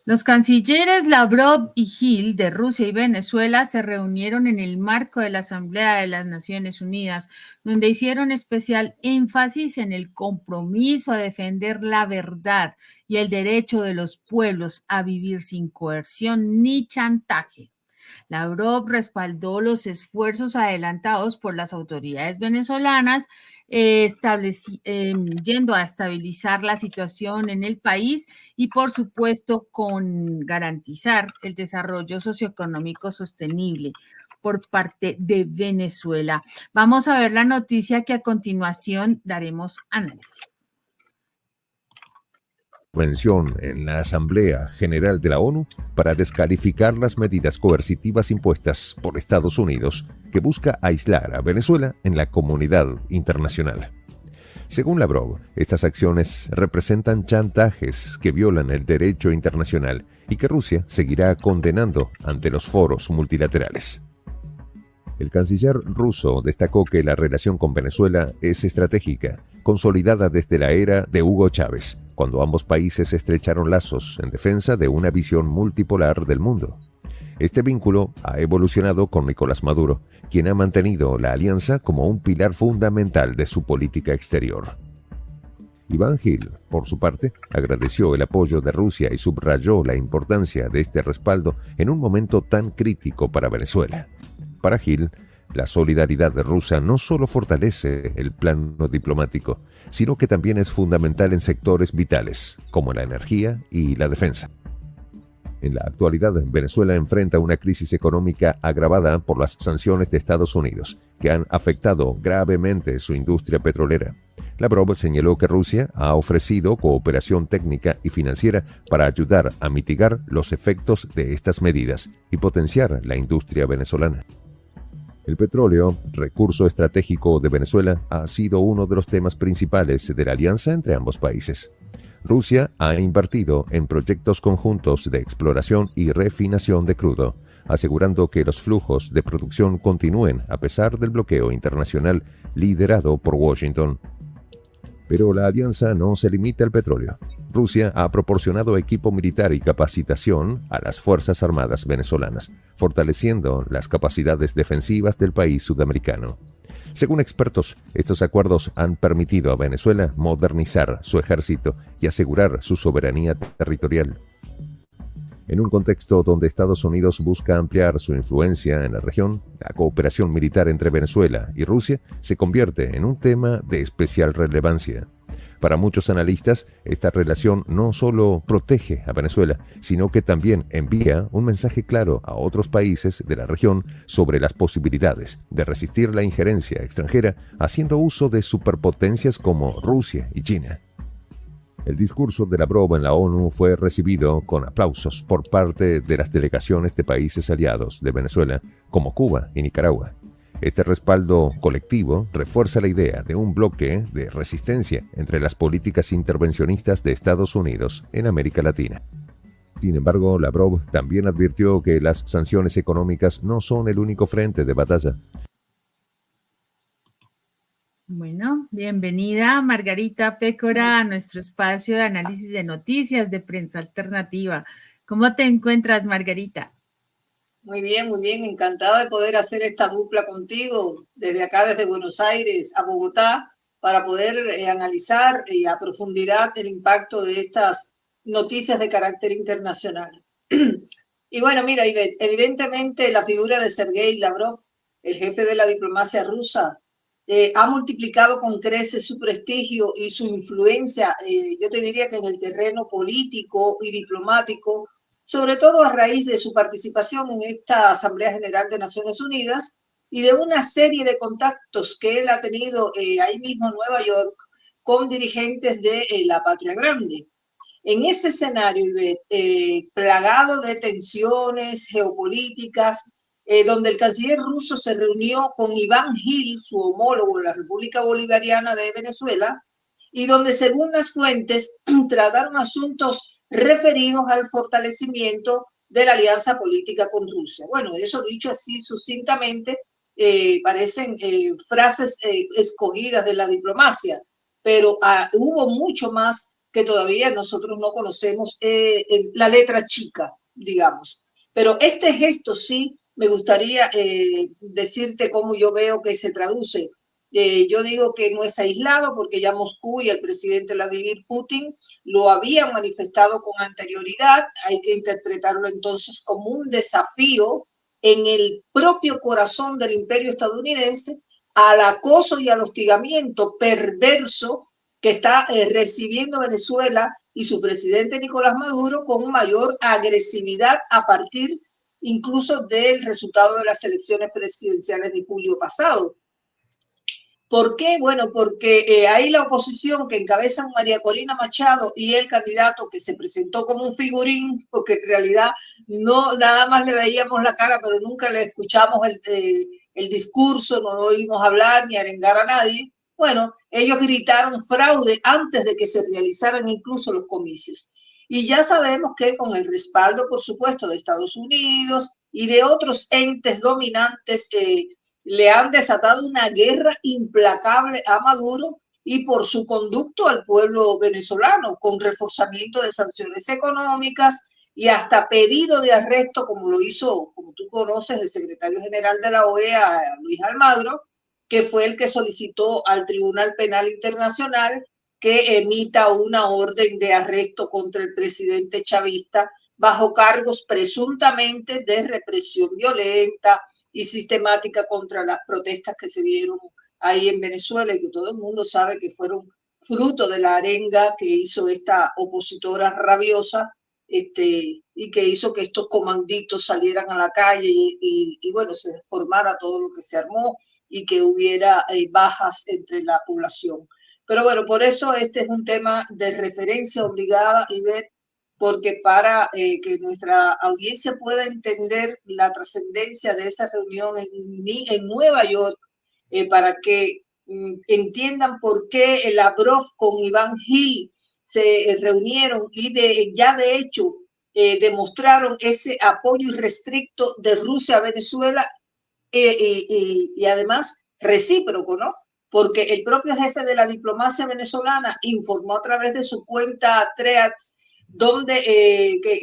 Los cancilleres Lavrov y Gil de Rusia y Venezuela se reunieron en el marco de la Asamblea de las Naciones Unidas, donde hicieron especial énfasis en el compromiso a defender la verdad y el derecho de los pueblos a vivir sin coerción ni chantaje. Lavrov respaldó los esfuerzos adelantados por las autoridades venezolanas, yendo a estabilizar la situación en el país y, por supuesto, con garantizar el desarrollo socioeconómico sostenible por parte de Venezuela. Vamos a ver la noticia que a continuación daremos análisis. Convención en la Asamblea General de la ONU para descalificar las medidas coercitivas impuestas por Estados Unidos, que busca aislar a Venezuela en la comunidad internacional. Según Lavrov, estas acciones representan chantajes que violan el derecho internacional y que Rusia seguirá condenando ante los foros multilaterales. El canciller ruso destacó que la relación con Venezuela es estratégica, consolidada desde la era de Hugo Chávez, cuando ambos países estrecharon lazos en defensa de una visión multipolar del mundo. Este vínculo ha evolucionado con Nicolás Maduro, quien ha mantenido la alianza como un pilar fundamental de su política exterior. Iván Gil, por su parte, agradeció el apoyo de Rusia y subrayó la importancia de este respaldo en un momento tan crítico para Venezuela. Para Gil, la solidaridad rusa no solo fortalece el plano diplomático, sino que también es fundamental en sectores vitales, como la energía y la defensa. En la actualidad, Venezuela enfrenta una crisis económica agravada por las sanciones de Estados Unidos, que han afectado gravemente su industria petrolera. Lavrov señaló que Rusia ha ofrecido cooperación técnica y financiera para ayudar a mitigar los efectos de estas medidas y potenciar la industria venezolana. El petróleo, recurso estratégico de Venezuela, ha sido uno de los temas principales de la alianza entre ambos países. Rusia ha invertido en proyectos conjuntos de exploración y refinación de crudo, asegurando que los flujos de producción continúen a pesar del bloqueo internacional liderado por Washington. Pero la alianza no se limita al petróleo. Rusia ha proporcionado equipo militar y capacitación a las Fuerzas Armadas venezolanas, fortaleciendo las capacidades defensivas del país sudamericano. Según expertos, estos acuerdos han permitido a Venezuela modernizar su ejército y asegurar su soberanía territorial. En un contexto donde Estados Unidos busca ampliar su influencia en la región, la cooperación militar entre Venezuela y Rusia se convierte en un tema de especial relevancia. Para muchos analistas, esta relación no solo protege a Venezuela, sino que también envía un mensaje claro a otros países de la región sobre las posibilidades de resistir la injerencia extranjera haciendo uso de superpotencias como Rusia y China. El discurso de Lavrov en la ONU fue recibido con aplausos por parte de las delegaciones de países aliados de Venezuela, como Cuba y Nicaragua. Este respaldo colectivo refuerza la idea de un bloque de resistencia entre las políticas intervencionistas de Estados Unidos en América Latina. Sin embargo, Lavrov también advirtió que las sanciones económicas no son el único frente de batalla. Bueno, bienvenida Margarita Pécora a nuestro espacio de análisis de noticias de Prensa Alternativa. ¿Cómo te encuentras, Margarita? Muy bien, encantada de poder hacer esta dupla contigo desde acá, desde Buenos Aires a Bogotá, para poder analizar a profundidad el impacto de estas noticias de carácter internacional. Y bueno, mira, Ivette, evidentemente la figura de Sergei Lavrov, el jefe de la diplomacia rusa, ha multiplicado con creces su prestigio y su influencia, yo te diría que en el terreno político y diplomático, sobre todo a raíz de su participación en esta Asamblea General de Naciones Unidas y de una serie de contactos que él ha tenido ahí mismo en Nueva York con dirigentes de la Patria Grande. En ese escenario, plagado de tensiones geopolíticas, donde el canciller ruso se reunió con Iván Gil, su homólogo en la República Bolivariana de Venezuela, y donde, según las fuentes, trataron asuntos referidos al fortalecimiento de la alianza política con Rusia. Bueno, eso dicho así sucintamente, parecen frases escogidas de la diplomacia, pero hubo mucho más que todavía nosotros no conocemos la letra chica, digamos. Pero este gesto sí me gustaría decirte cómo yo veo que se traduce. Yo digo que no es aislado porque ya Moscú y el presidente Vladimir Putin lo habían manifestado con anterioridad. Hay que interpretarlo entonces como un desafío en el propio corazón del imperio estadounidense al acoso y al hostigamiento perverso que está recibiendo Venezuela y su presidente Nicolás Maduro con mayor agresividad a partir incluso del resultado de las elecciones presidenciales de julio pasado. ¿Por qué? Bueno, porque ahí la oposición que encabezan María Corina Machado y el candidato que se presentó como un figurín, porque en realidad no nada más le veíamos la cara, pero nunca le escuchamos el discurso, no lo oímos hablar ni arengar a nadie. Bueno, ellos gritaron fraude antes de que se realizaran incluso los comicios. Y ya sabemos que con el respaldo, por supuesto, de Estados Unidos y de otros entes dominantes, le han desatado una guerra implacable a Maduro y por su conducto al pueblo venezolano, con reforzamiento de sanciones económicas y hasta pedido de arresto, como lo hizo, como tú conoces, el secretario general de la OEA, Luis Almagro, que fue el que solicitó al Tribunal Penal Internacional que emita una orden de arresto contra el presidente chavista bajo cargos presuntamente de represión violenta y sistemática contra las protestas que se dieron ahí en Venezuela y que todo el mundo sabe que fueron fruto de la arenga que hizo esta opositora rabiosa y que hizo que estos comanditos salieran a la calle y bueno, se formara todo lo que se armó y que hubiera bajas entre la población. Pero bueno, por eso este es un tema de referencia obligada, Ivette, porque para que nuestra audiencia pueda entender la trascendencia de esa reunión en Nueva York, para que entiendan por qué Lavrov con Iván Gil se reunieron y ya de hecho demostraron ese apoyo irrestricto de Rusia a Venezuela y además recíproco, ¿no? Porque el propio jefe de la diplomacia venezolana informó a través de su cuenta Threads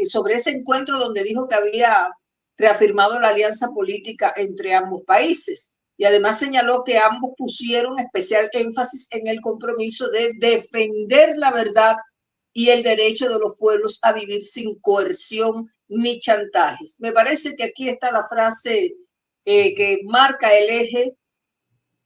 sobre ese encuentro donde dijo que había reafirmado la alianza política entre ambos países y además señaló que ambos pusieron especial énfasis en el compromiso de defender la verdad y el derecho de los pueblos a vivir sin coerción ni chantajes. Me parece que aquí está la frase que marca el eje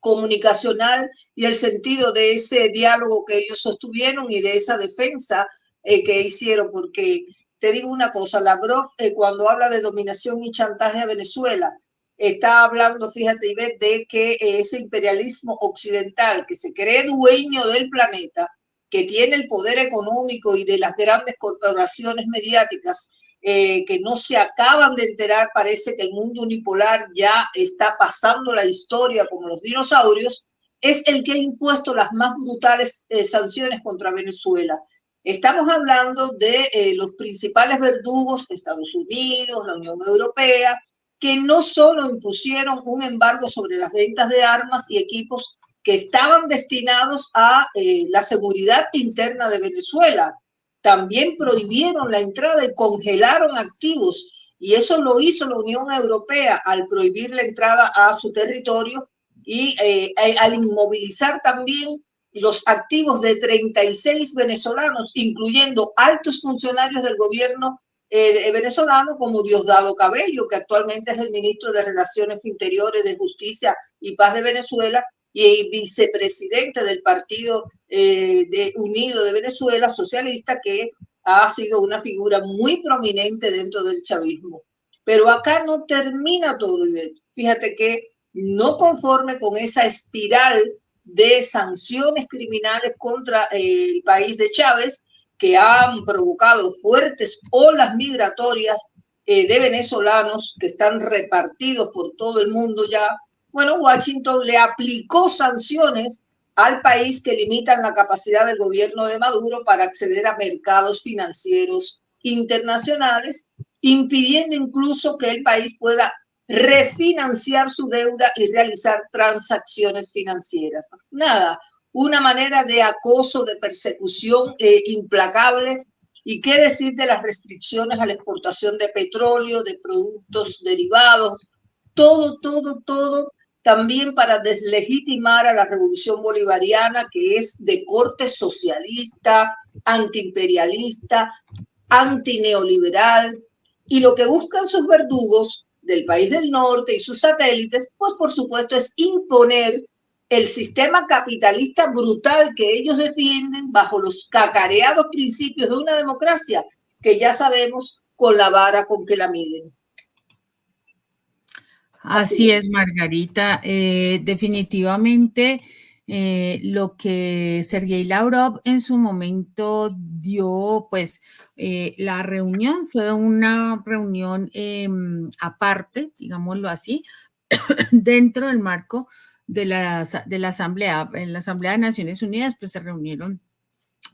comunicacional y el sentido de ese diálogo que ellos sostuvieron y de esa defensa que hicieron, porque te digo una cosa, Lavrov cuando habla de dominación y chantaje a Venezuela, está hablando, fíjate, Ivette, de que ese imperialismo occidental que se cree dueño del planeta, que tiene el poder económico y de las grandes corporaciones mediáticas, que no se acaban de enterar, parece que el mundo unipolar ya está pasando la historia como los dinosaurios, es el que ha impuesto las más brutales sanciones contra Venezuela. Estamos hablando de los principales verdugos, Estados Unidos, la Unión Europea, que no solo impusieron un embargo sobre las ventas de armas y equipos que estaban destinados a la seguridad interna de Venezuela, también prohibieron la entrada y congelaron activos. Y eso lo hizo la Unión Europea al prohibir la entrada a su territorio y al inmovilizar también los activos de 36 venezolanos, incluyendo altos funcionarios del gobierno venezolano como Diosdado Cabello, que actualmente es el ministro de Relaciones Interiores, de Justicia y Paz de Venezuela, y vicepresidente del Partido Unido de Venezuela, socialista, que ha sido una figura muy prominente dentro del chavismo. Pero acá no termina todo. Fíjate que no conforme con esa espiral de sanciones criminales contra el país de Chávez, que han provocado fuertes olas migratorias de venezolanos que están repartidos por todo el mundo ya, bueno, Washington le aplicó sanciones al país que limitan la capacidad del gobierno de Maduro para acceder a mercados financieros internacionales, impidiendo incluso que el país pueda refinanciar su deuda y realizar transacciones financieras. Nada, una manera de acoso, de persecución implacable. ¿Y qué decir de las restricciones a la exportación de petróleo, de productos derivados? Todo, también para deslegitimar a la revolución bolivariana, que es de corte socialista, antiimperialista, antineoliberal, y lo que buscan sus verdugos del país del norte y sus satélites, pues por supuesto es imponer el sistema capitalista brutal que ellos defienden bajo los cacareados principios de una democracia que ya sabemos con la vara con que la miden. Así es, Margarita. Definitivamente lo que Sergei Lavrov en su momento dio, pues la reunión fue una reunión aparte, digámoslo así, dentro del marco de la Asamblea. En la Asamblea de Naciones Unidas, pues se reunieron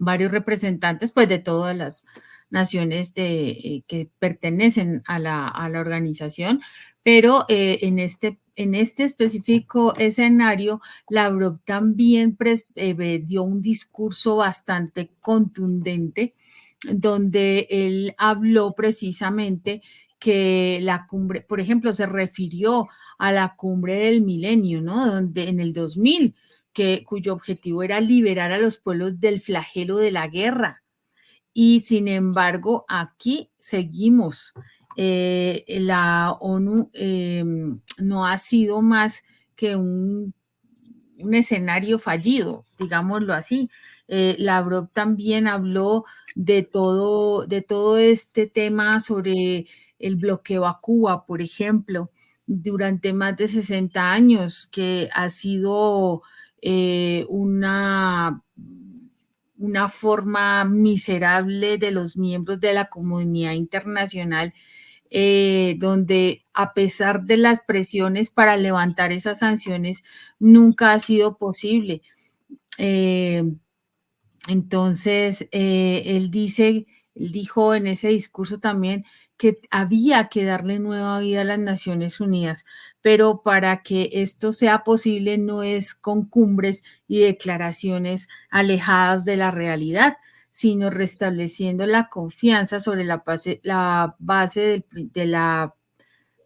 varios representantes, pues de todas las naciones que pertenecen a la organización, pero en este específico escenario, Lavrov también dio un discurso bastante contundente, donde él habló precisamente que la cumbre, por ejemplo, se refirió a la cumbre del milenio, ¿no? Donde en el 2000, cuyo objetivo era liberar a los pueblos del flagelo de la guerra. Y sin embargo, aquí seguimos. La ONU no ha sido más que un escenario fallido, digámoslo así. Lavrov también habló de todo este tema sobre el bloqueo a Cuba, por ejemplo, durante más de 60 años, que ha sido una forma miserable de los miembros de la comunidad internacional, donde a pesar de las presiones para levantar esas sanciones, nunca ha sido posible. Entonces, él dijo en ese discurso también que había que darle nueva vida a las Naciones Unidas, pero para que esto sea posible no es con cumbres y declaraciones alejadas de la realidad, sino restableciendo la confianza sobre la base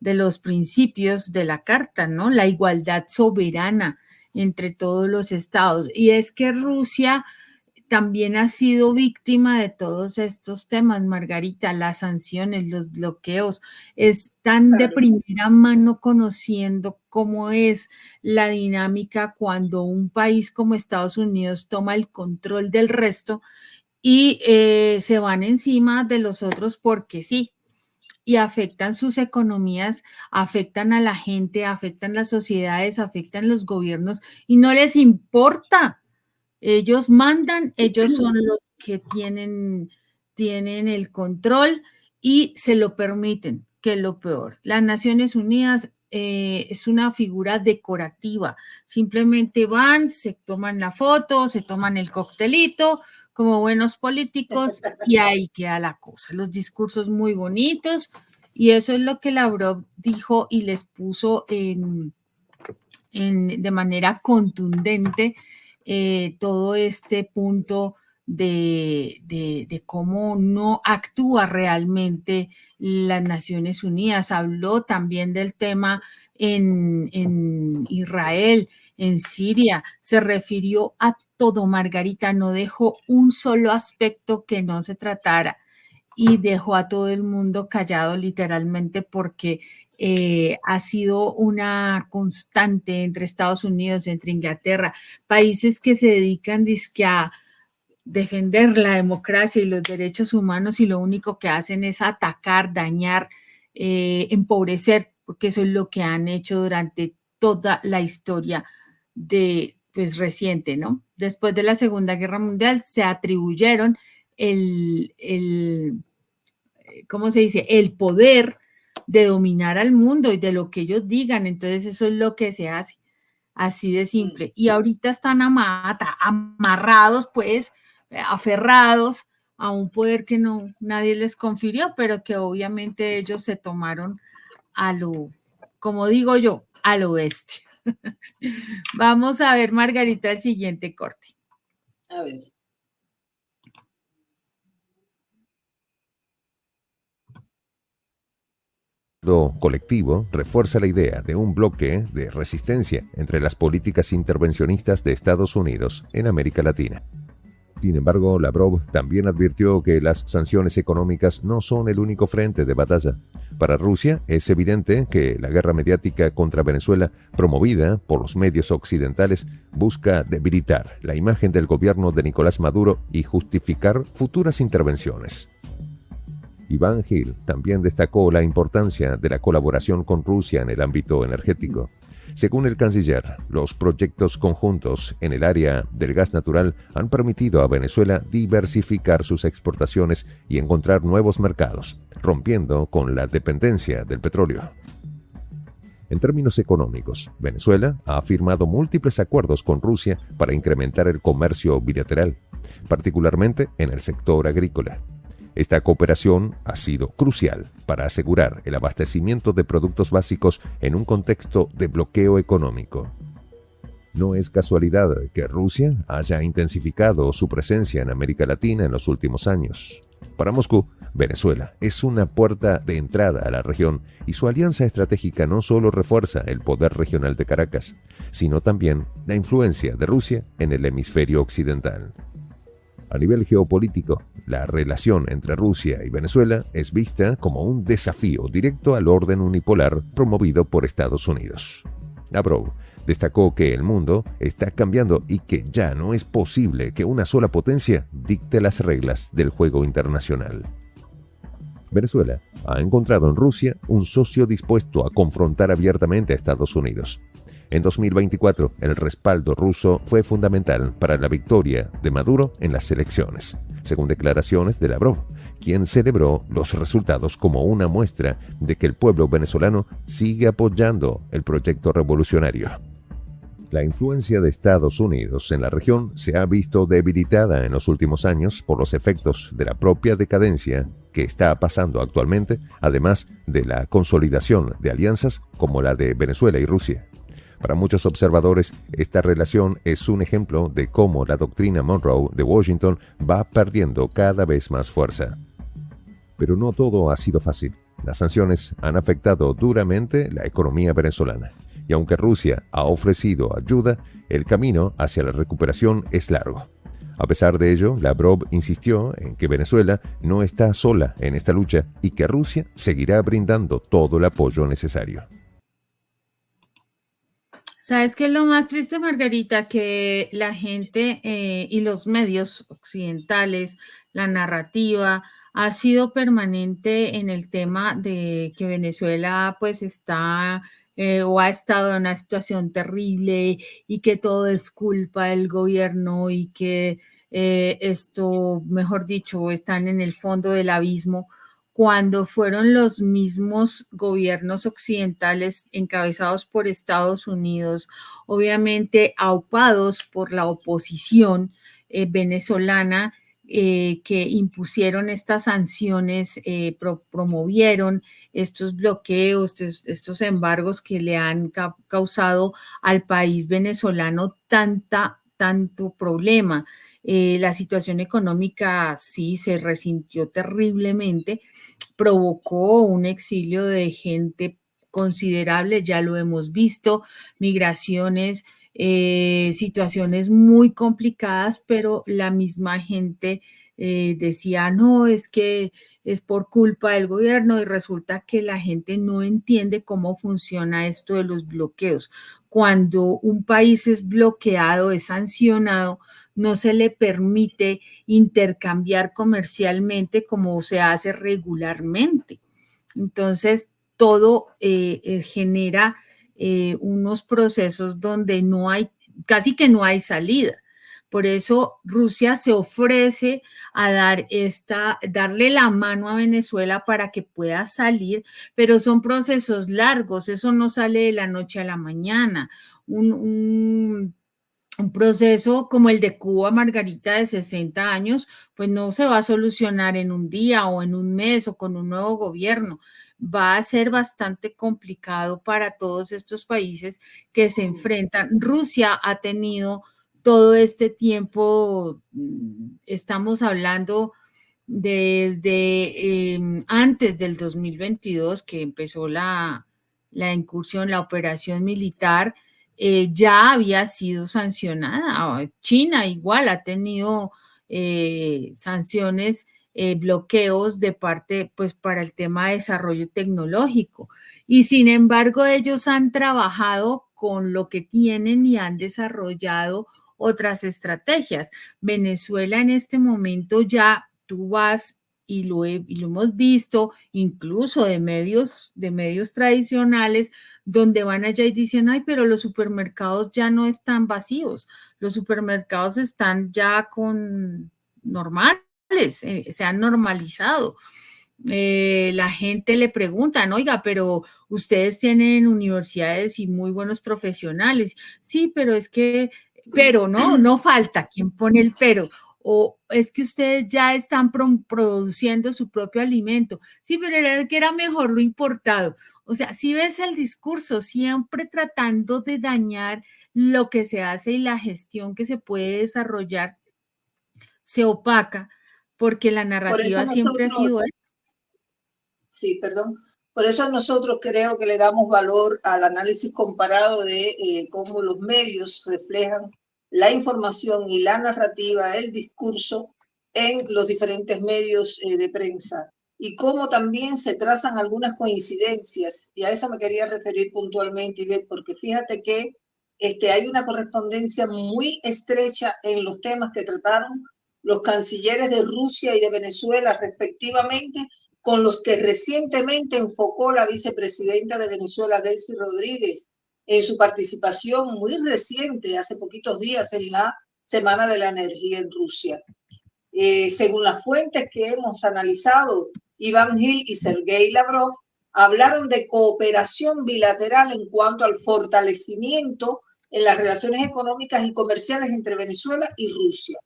de los principios de la Carta, ¿no? La igualdad soberana entre todos los estados. Y es que Rusia también ha sido víctima de todos estos temas, Margarita, las sanciones, los bloqueos. Están de primera mano conociendo cómo es la dinámica cuando un país como Estados Unidos toma el control del resto y se van encima de los otros porque sí, y afectan sus economías, afectan a la gente, afectan las sociedades, afectan los gobiernos y no les importa. Ellos mandan, ellos son los que tienen el control y se lo permiten, que es lo peor. Las Naciones Unidas es una figura decorativa. Simplemente van, se toman la foto, se toman el coctelito como buenos políticos y ahí queda la cosa. Los discursos muy bonitos y eso es lo que Lavrov dijo y les puso de manera contundente todo este punto de cómo no actúa realmente las Naciones Unidas. Habló también del tema en Israel, en Siria, se refirió a todo, Margarita, no dejó un solo aspecto que no se tratara y dejó a todo el mundo callado literalmente porque ha sido una constante entre Estados Unidos, entre Inglaterra, países que se dedican a defender la democracia y los derechos humanos y lo único que hacen es atacar, dañar, empobrecer, porque eso es lo que han hecho durante toda la historia pues reciente, ¿no? Después de la Segunda Guerra Mundial se atribuyeron ¿cómo se dice? El poder de dominar al mundo y de lo que ellos digan. Entonces eso es lo que se hace, así de simple. Y ahorita están amarrados, pues, aferrados a un poder que nadie les confirió, pero que obviamente ellos se tomaron como digo yo, a lo bestia. Vamos a ver, Margarita, el siguiente corte. A ver. Colectivo refuerza la idea de un bloque de resistencia entre las políticas intervencionistas de Estados Unidos en América Latina. Sin embargo, Lavrov también advirtió que las sanciones económicas no son el único frente de batalla. Para Rusia es evidente que la guerra mediática contra Venezuela, promovida por los medios occidentales, busca debilitar la imagen del gobierno de Nicolás Maduro y justificar futuras intervenciones. Iván Gil también destacó la importancia de la colaboración con Rusia en el ámbito energético. Según el canciller, los proyectos conjuntos en el área del gas natural han permitido a Venezuela diversificar sus exportaciones y encontrar nuevos mercados, rompiendo con la dependencia del petróleo. En términos económicos, Venezuela ha firmado múltiples acuerdos con Rusia para incrementar el comercio bilateral, particularmente en el sector agrícola. Esta cooperación ha sido crucial para asegurar el abastecimiento de productos básicos en un contexto de bloqueo económico. No es casualidad que Rusia haya intensificado su presencia en América Latina en los últimos años. Para Moscú, Venezuela es una puerta de entrada a la región y su alianza estratégica no solo refuerza el poder regional de Caracas, sino también la influencia de Rusia en el hemisferio occidental. A nivel geopolítico, la relación entre Rusia y Venezuela es vista como un desafío directo al orden unipolar promovido por Estados Unidos. Lavrov destacó que el mundo está cambiando y que ya no es posible que una sola potencia dicte las reglas del juego internacional. Venezuela ha encontrado en Rusia un socio dispuesto a confrontar abiertamente a Estados Unidos. En 2024, el respaldo ruso fue fundamental para la victoria de Maduro en las elecciones, según declaraciones de Lavrov, quien celebró los resultados como una muestra de que el pueblo venezolano sigue apoyando el proyecto revolucionario. La influencia de Estados Unidos en la región se ha visto debilitada en los últimos años por los efectos de la propia decadencia que está pasando actualmente, además de la consolidación de alianzas como la de Venezuela y Rusia. Para muchos observadores, esta relación es un ejemplo de cómo la doctrina Monroe de Washington va perdiendo cada vez más fuerza. Pero no todo ha sido fácil. Las sanciones han afectado duramente la economía venezolana. Y aunque Rusia ha ofrecido ayuda, el camino hacia la recuperación es largo. A pesar de ello, Lavrov insistió en que Venezuela no está sola en esta lucha y que Rusia seguirá brindando todo el apoyo necesario. ¿Sabes qué es lo más triste, Margarita? Que la gente y los medios occidentales, la narrativa, ha sido permanente en el tema de que Venezuela pues está o ha estado en una situación terrible y que todo es culpa del gobierno y que esto, mejor dicho, están en el fondo del abismo cuando fueron los mismos gobiernos occidentales encabezados por Estados Unidos, obviamente aupados por la oposición venezolana, que impusieron estas sanciones, promovieron estos bloqueos, estos embargos que le han causado al país venezolano tanto problema. La situación económica sí se resintió terriblemente, provocó un exilio de gente considerable, ya lo hemos visto, migraciones, situaciones muy complicadas, pero la misma gente decía, no, es que es por culpa del gobierno y resulta que la gente no entiende cómo funciona esto de los bloqueos. Cuando un país es bloqueado, es sancionado, no se le permite intercambiar comercialmente como se hace regularmente. Entonces, todo genera unos procesos donde no hay, casi que no hay salida. Por eso Rusia se ofrece a darle la mano a Venezuela para que pueda salir, pero son procesos largos, eso no sale de la noche a la mañana. Un proceso como el de Cuba, Margarita, de 60 años, pues no se va a solucionar en un día o en un mes o con un nuevo gobierno. va a ser bastante complicado para todos estos países que se enfrentan. Rusia ha tenido todo este tiempo, estamos hablando desde antes del 2022, que empezó la incursión, la operación militar, ya había sido sancionada. China igual ha tenido sanciones, bloqueos de parte, pues, para el tema de desarrollo tecnológico. Y sin embargo, ellos han trabajado con lo que tienen y han desarrollado otras estrategias. Venezuela en este momento ya tú vas y lo hemos visto incluso de medios tradicionales, donde van allá y dicen, ay, pero los supermercados ya no están vacíos, los supermercados están ya con normales, se han normalizado. La gente le preguntan, oiga, pero ustedes tienen universidades y muy buenos profesionales. Sí, pero es que, pero no falta quien pone el pero. O es que ustedes ya están produciendo su propio alimento. Sí, pero era que era mejor lo importado. O sea, si ves el discurso siempre tratando de dañar lo que se hace y la gestión que se puede desarrollar, se opaca porque la Por eso narrativa siempre ha sido. nosotros, sí, perdón, por eso nosotros creo que le damos valor al análisis comparado de cómo los medios reflejan la información y la narrativa, el discurso en los diferentes medios de prensa y cómo también se trazan algunas coincidencias. Y a eso me quería referir puntualmente, Ivette, porque fíjate que hay una correspondencia muy estrecha en los temas que trataron los cancilleres de Rusia y de Venezuela respectivamente, con los que recientemente enfocó la vicepresidenta de Venezuela, Delcy Rodríguez, en su participación muy reciente, hace poquitos días, en la Semana de la Energía en Rusia. Según las fuentes que hemos analizado, Iván Gil y Sergei Lavrov hablaron de cooperación bilateral en cuanto al fortalecimiento en las relaciones económicas y comerciales entre Venezuela y Rusia.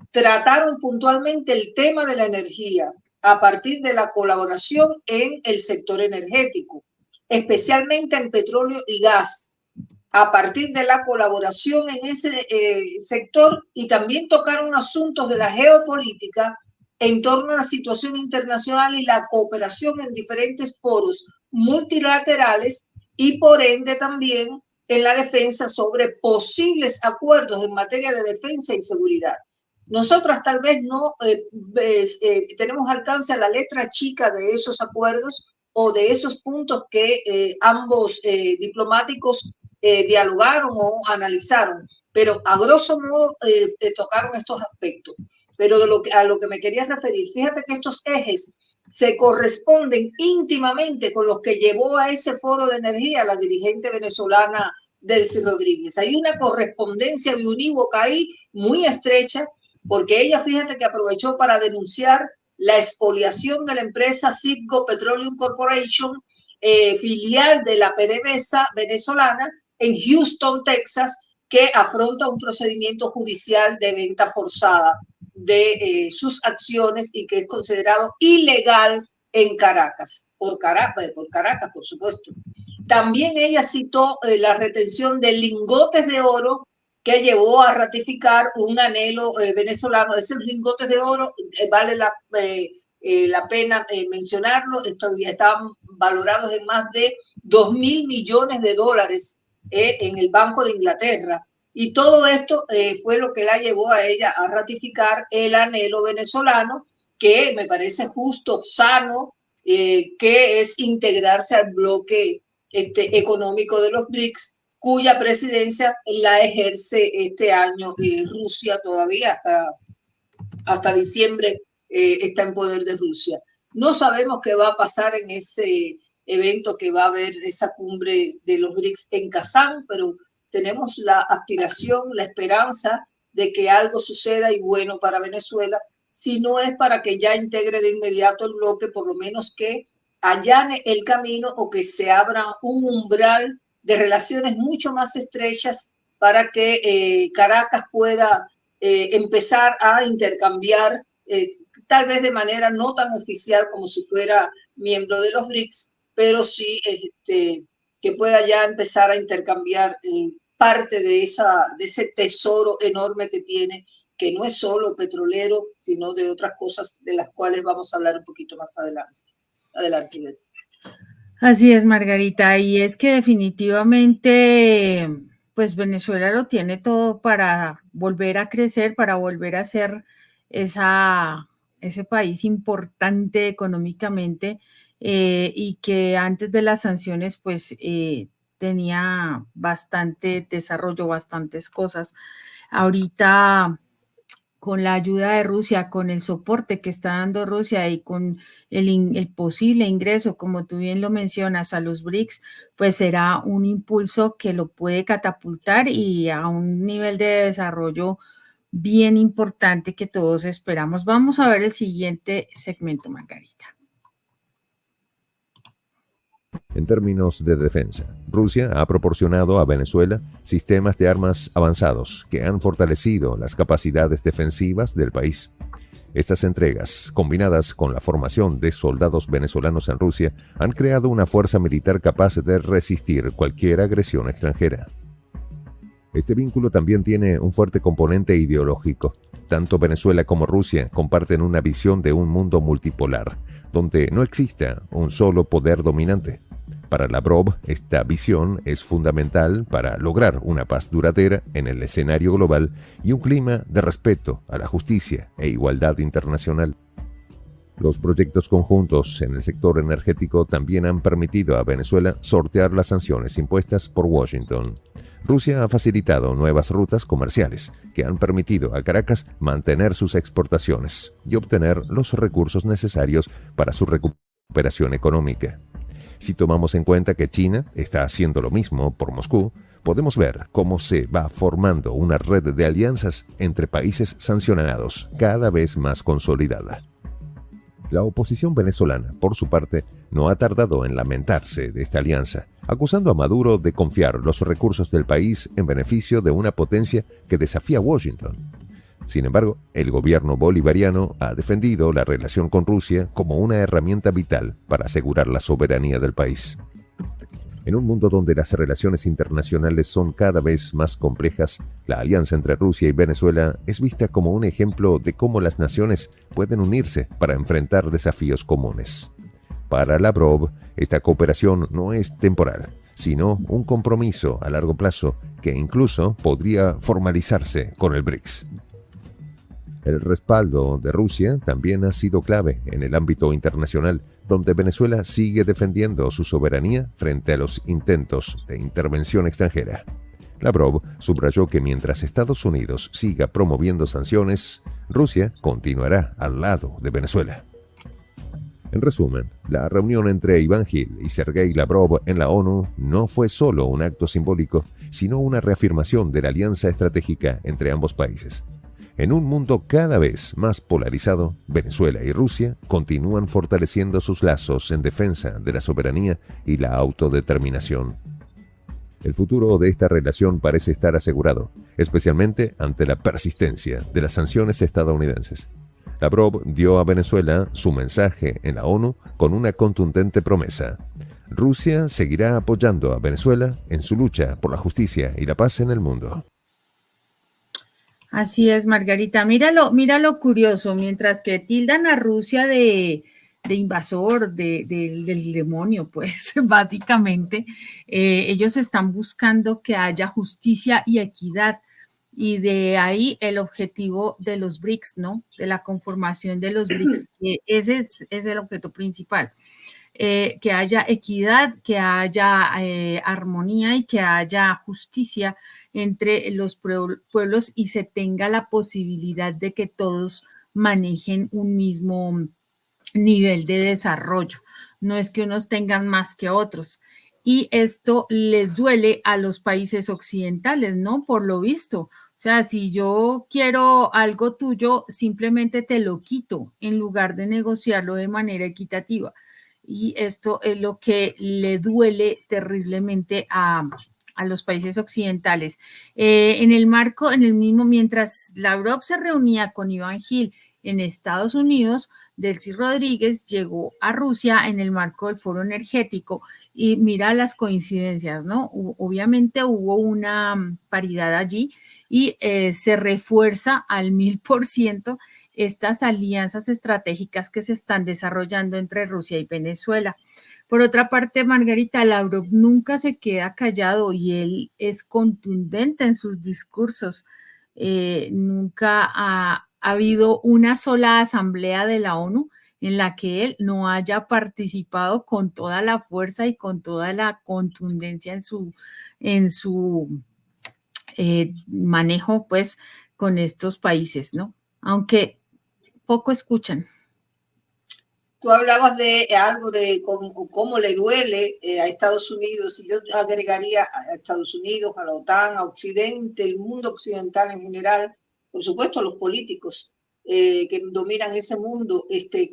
Trataron puntualmente el tema de la energía a partir de la colaboración en el sector energético, especialmente en petróleo y gas, a partir de la colaboración en ese sector, y también tocaron asuntos de la geopolítica en torno a la situación internacional y la cooperación en diferentes foros multilaterales y por ende también en la defensa sobre posibles acuerdos en materia de defensa y seguridad. Nosotras tal vez no tenemos alcance a la letra chica de esos acuerdos o de esos puntos que ambos diplomáticos dialogaron o analizaron, pero a grosso modo tocaron estos aspectos. Pero a lo que me quería referir, fíjate que estos ejes se corresponden íntimamente con los que llevó a ese foro de energía la dirigente venezolana Delcy Rodríguez. Hay una correspondencia biunívoca ahí muy estrecha, porque ella, fíjate que aprovechó para denunciar la expoliación de la empresa Citgo Petroleum Corporation, filial de la PDVSA venezolana, en Houston, Texas, que afronta un procedimiento judicial de venta forzada de sus acciones y que es considerado ilegal en Caracas, por Caracas, por supuesto. También ella citó la retención de lingotes de oro que llevó a ratificar un anhelo venezolano. Esos lingotes de oro, vale la pena mencionarlo, estaban valorados en más de 2.000 millones de dólares en el Banco de Inglaterra. Y todo esto fue lo que la llevó a ella a ratificar el anhelo venezolano, que me parece justo, sano, que es integrarse al bloque económico de los BRICS, cuya presidencia la ejerce este año Rusia todavía, hasta diciembre está en poder de Rusia. No sabemos qué va a pasar en ese evento que va a haber, esa cumbre de los BRICS en Kazán, pero tenemos la aspiración, la esperanza de que algo suceda y bueno para Venezuela, si no es para que ya integre de inmediato el bloque, por lo menos que allane el camino o que se abra un umbral de relaciones mucho más estrechas para que Caracas pueda empezar a intercambiar, tal vez de manera no tan oficial como si fuera miembro de los BRICS, pero sí que pueda ya empezar a intercambiar parte de ese tesoro enorme que tiene, que no es solo petrolero, sino de otras cosas de las cuales vamos a hablar un poquito más adelante. Adelante, Beto. Así es, Margarita, y es que definitivamente, pues Venezuela lo tiene todo para volver a crecer, para volver a ser ese país importante económicamente, y que antes de las sanciones, pues tenía bastante desarrollo, bastantes cosas. Ahorita, con la ayuda de Rusia, con el soporte que está dando Rusia y con el posible ingreso, como tú bien lo mencionas, a los BRICS, pues será un impulso que lo puede catapultar y a un nivel de desarrollo bien importante que todos esperamos. Vamos a ver el siguiente segmento, Margarita. En términos de defensa, Rusia ha proporcionado a Venezuela sistemas de armas avanzados que han fortalecido las capacidades defensivas del país. Estas entregas, combinadas con la formación de soldados venezolanos en Rusia, han creado una fuerza militar capaz de resistir cualquier agresión extranjera. Este vínculo también tiene un fuerte componente ideológico. Tanto Venezuela como Rusia comparten una visión de un mundo multipolar, donde no exista un solo poder dominante. Para Lavrov, esta visión es fundamental para lograr una paz duradera en el escenario global y un clima de respeto a la justicia e igualdad internacional. Los proyectos conjuntos en el sector energético también han permitido a Venezuela sortear las sanciones impuestas por Washington. Rusia ha facilitado nuevas rutas comerciales que han permitido a Caracas mantener sus exportaciones y obtener los recursos necesarios para su recuperación económica. Si tomamos en cuenta que China está haciendo lo mismo por Moscú, podemos ver cómo se va formando una red de alianzas entre países sancionados cada vez más consolidada. La oposición venezolana, por su parte, no ha tardado en lamentarse de esta alianza, acusando a Maduro de confiar los recursos del país en beneficio de una potencia que desafía a Washington. Sin embargo, el gobierno bolivariano ha defendido la relación con Rusia como una herramienta vital para asegurar la soberanía del país. En un mundo donde las relaciones internacionales son cada vez más complejas, la alianza entre Rusia y Venezuela es vista como un ejemplo de cómo las naciones pueden unirse para enfrentar desafíos comunes. Para Lavrov, esta cooperación no es temporal, sino un compromiso a largo plazo que incluso podría formalizarse con el BRICS. El respaldo de Rusia también ha sido clave en el ámbito internacional, donde Venezuela sigue defendiendo su soberanía frente a los intentos de intervención extranjera. Lavrov subrayó que mientras Estados Unidos siga promoviendo sanciones, Rusia continuará al lado de Venezuela. En resumen, la reunión entre Iván Gil y Sergei Lavrov en la ONU no fue solo un acto simbólico, sino una reafirmación de la alianza estratégica entre ambos países. En un mundo cada vez más polarizado, Venezuela y Rusia continúan fortaleciendo sus lazos en defensa de la soberanía y la autodeterminación. El futuro de esta relación parece estar asegurado, especialmente ante la persistencia de las sanciones estadounidenses. Lavrov dio a Venezuela su mensaje en la ONU con una contundente promesa. Rusia seguirá apoyando a Venezuela en su lucha por la justicia y la paz en el mundo. Así es, Margarita. Mira lo curioso, mientras que tildan a Rusia de invasor, del demonio, pues básicamente, ellos están buscando que haya justicia y equidad. Y de ahí el objetivo de los BRICS, ¿no? De la conformación de los BRICS. Ese es el objeto principal. Que haya equidad, que haya armonía y que haya justicia entre los pueblos y se tenga la posibilidad de que todos manejen un mismo nivel de desarrollo. No es que unos tengan más que otros. Y esto les duele a los países occidentales, ¿no? Por lo visto. O sea, si yo quiero algo tuyo, simplemente te lo quito en lugar de negociarlo de manera equitativa. Y esto es lo que le duele terriblemente a los países occidentales. En el mismo, mientras Lavrov se reunía con Iván Gil en Estados Unidos, Delcy Rodríguez llegó a Rusia en el marco del foro energético y mira las coincidencias, ¿no? Obviamente hubo una paridad allí y se refuerza al 1000% estas alianzas estratégicas que se están desarrollando entre Rusia y Venezuela. Por otra parte, Margarita, Lavrov nunca se queda callado y él es contundente en sus discursos. Nunca ha habido una sola asamblea de la ONU en la que él no haya participado con toda la fuerza y con toda la contundencia en su manejo, pues, con estos países, ¿no? Aunque poco escuchan. Tú hablabas de algo de cómo le duele a Estados Unidos, y yo agregaría a Estados Unidos, a la OTAN, a Occidente, el mundo occidental en general, por supuesto los políticos que dominan ese mundo,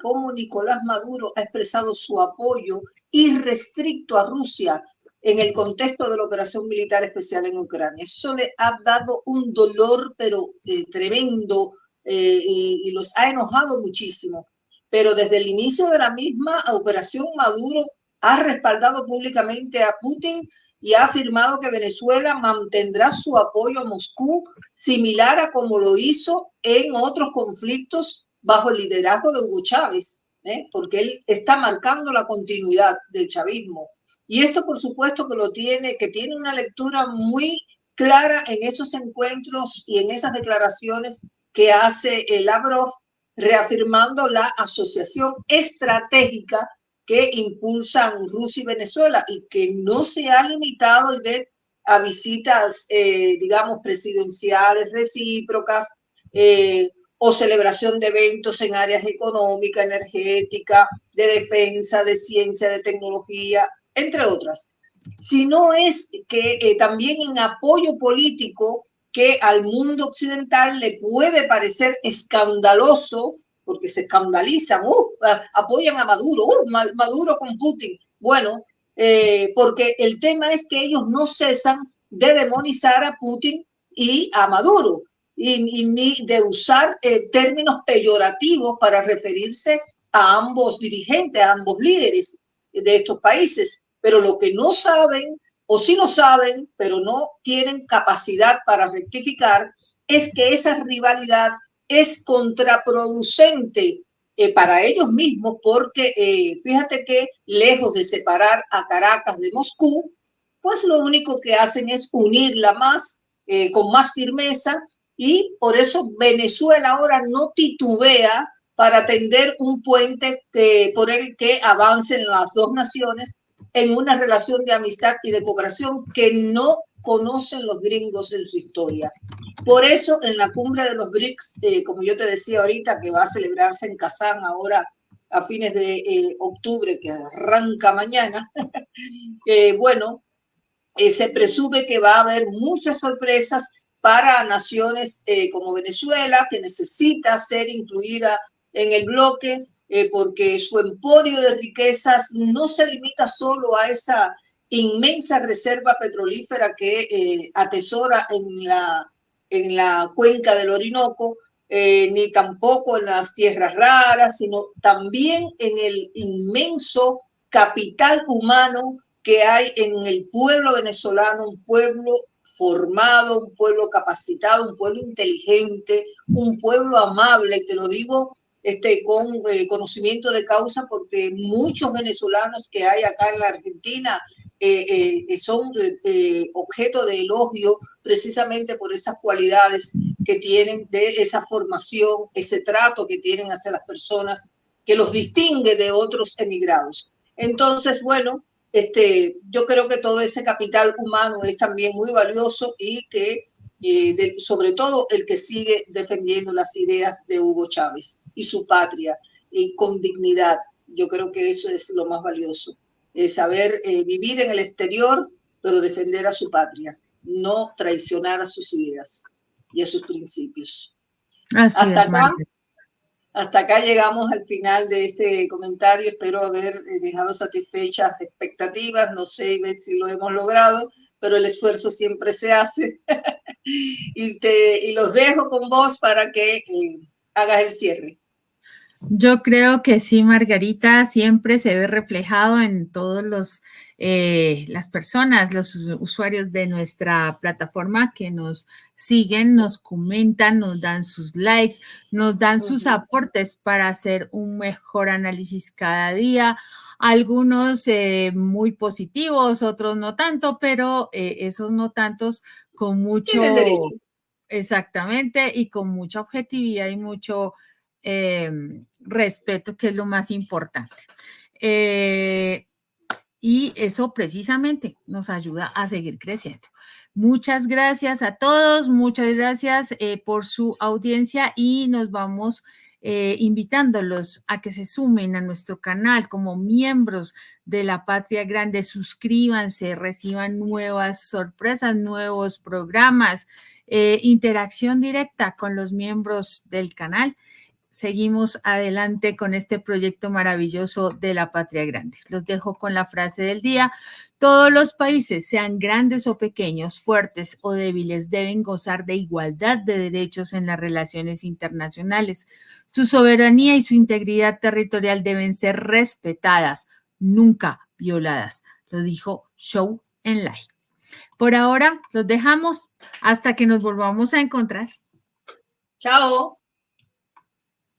cómo Nicolás Maduro ha expresado su apoyo irrestricto a Rusia en el contexto de la operación militar especial en Ucrania. Eso le ha dado un dolor, pero tremendo, y los ha enojado muchísimo. Pero desde el inicio de la misma operación, Maduro ha respaldado públicamente a Putin y ha afirmado que Venezuela mantendrá su apoyo a Moscú, similar a como lo hizo en otros conflictos bajo el liderazgo de Hugo Chávez, porque él está marcando la continuidad del chavismo. Y esto, por supuesto, que tiene una lectura muy clara en esos encuentros y en esas declaraciones que hace Lavrov, reafirmando la asociación estratégica que impulsan Rusia y Venezuela y que no se ha limitado a visitas, digamos, presidenciales recíprocas o celebración de eventos en áreas económica, energética, de defensa, de ciencia, de tecnología, entre otras. Sino es que también en apoyo político que al mundo occidental le puede parecer escandaloso, porque se escandalizan, apoyan a Maduro, Maduro con Putin. Bueno, porque el tema es que ellos no cesan de demonizar a Putin y a Maduro, y ni de usar términos peyorativos para referirse a ambos dirigentes, a ambos líderes de estos países. Pero lo que no saben, o sí lo saben, pero no tienen capacidad para rectificar, es que esa rivalidad es contraproducente para ellos mismos, porque fíjate que lejos de separar a Caracas de Moscú, pues lo único que hacen es unirla más, con más firmeza, y por eso Venezuela ahora no titubea para tender un puente por el que avancen las dos naciones en una relación de amistad y de cooperación que no conocen los gringos en su historia. Por eso, en la cumbre de los BRICS, como yo te decía ahorita, que va a celebrarse en Kazán ahora a fines de octubre, que arranca mañana, bueno, se presume que va a haber muchas sorpresas para naciones como Venezuela, que necesita ser incluida en el bloque, porque su emporio de riquezas no se limita solo a esa inmensa reserva petrolífera que atesora en la cuenca del Orinoco, ni tampoco en las tierras raras, sino también en el inmenso capital humano que hay en el pueblo venezolano, un pueblo formado, un pueblo capacitado, un pueblo inteligente, un pueblo amable, te lo digo con conocimiento de causa, porque muchos venezolanos que hay acá en la Argentina son objeto de elogio precisamente por esas cualidades que tienen, de esa formación, ese trato que tienen hacia las personas, que los distingue de otros emigrados. Entonces, bueno, yo creo que todo ese capital humano es también muy valioso y que sobre todo el que sigue defendiendo las ideas de Hugo Chávez y su patria y con dignidad. Yo creo que eso es lo más valioso, saber vivir en el exterior, pero defender a su patria, no traicionar a sus ideas y a sus principios. Así Hasta es, acá. Margarita. Hasta acá llegamos al final de este comentario. Espero haber dejado satisfechas expectativas. No sé si lo hemos logrado, pero el esfuerzo siempre se hace. Y los dejo con vos para que hagas el cierre. Yo creo que sí, Margarita, siempre se ve reflejado en todos las personas, los usuarios de nuestra plataforma que nos siguen, nos comentan, nos dan sus likes, nos dan sus aportes para hacer un mejor análisis cada día. Algunos muy positivos, otros no tanto, pero esos no tantos con mucho, Tienen derecho. exactamente, y con mucha objetividad y mucho respeto, que es lo más importante. Y eso precisamente nos ayuda a seguir creciendo. Muchas gracias a todos, muchas gracias por su audiencia y nos vamos invitándolos a que se sumen a nuestro canal como miembros de la Patria Grande. Suscríbanse, reciban nuevas sorpresas, nuevos programas, interacción directa con los miembros del canal. Seguimos adelante con este proyecto maravilloso de la Patria Grande. Los dejo con la frase del día. Todos los países, sean grandes o pequeños, fuertes o débiles, deben gozar de igualdad de derechos en las relaciones internacionales. Su soberanía y su integridad territorial deben ser respetadas, nunca violadas. Lo dijo Zhou Enlai. Por ahora, los dejamos hasta que nos volvamos a encontrar. Chao.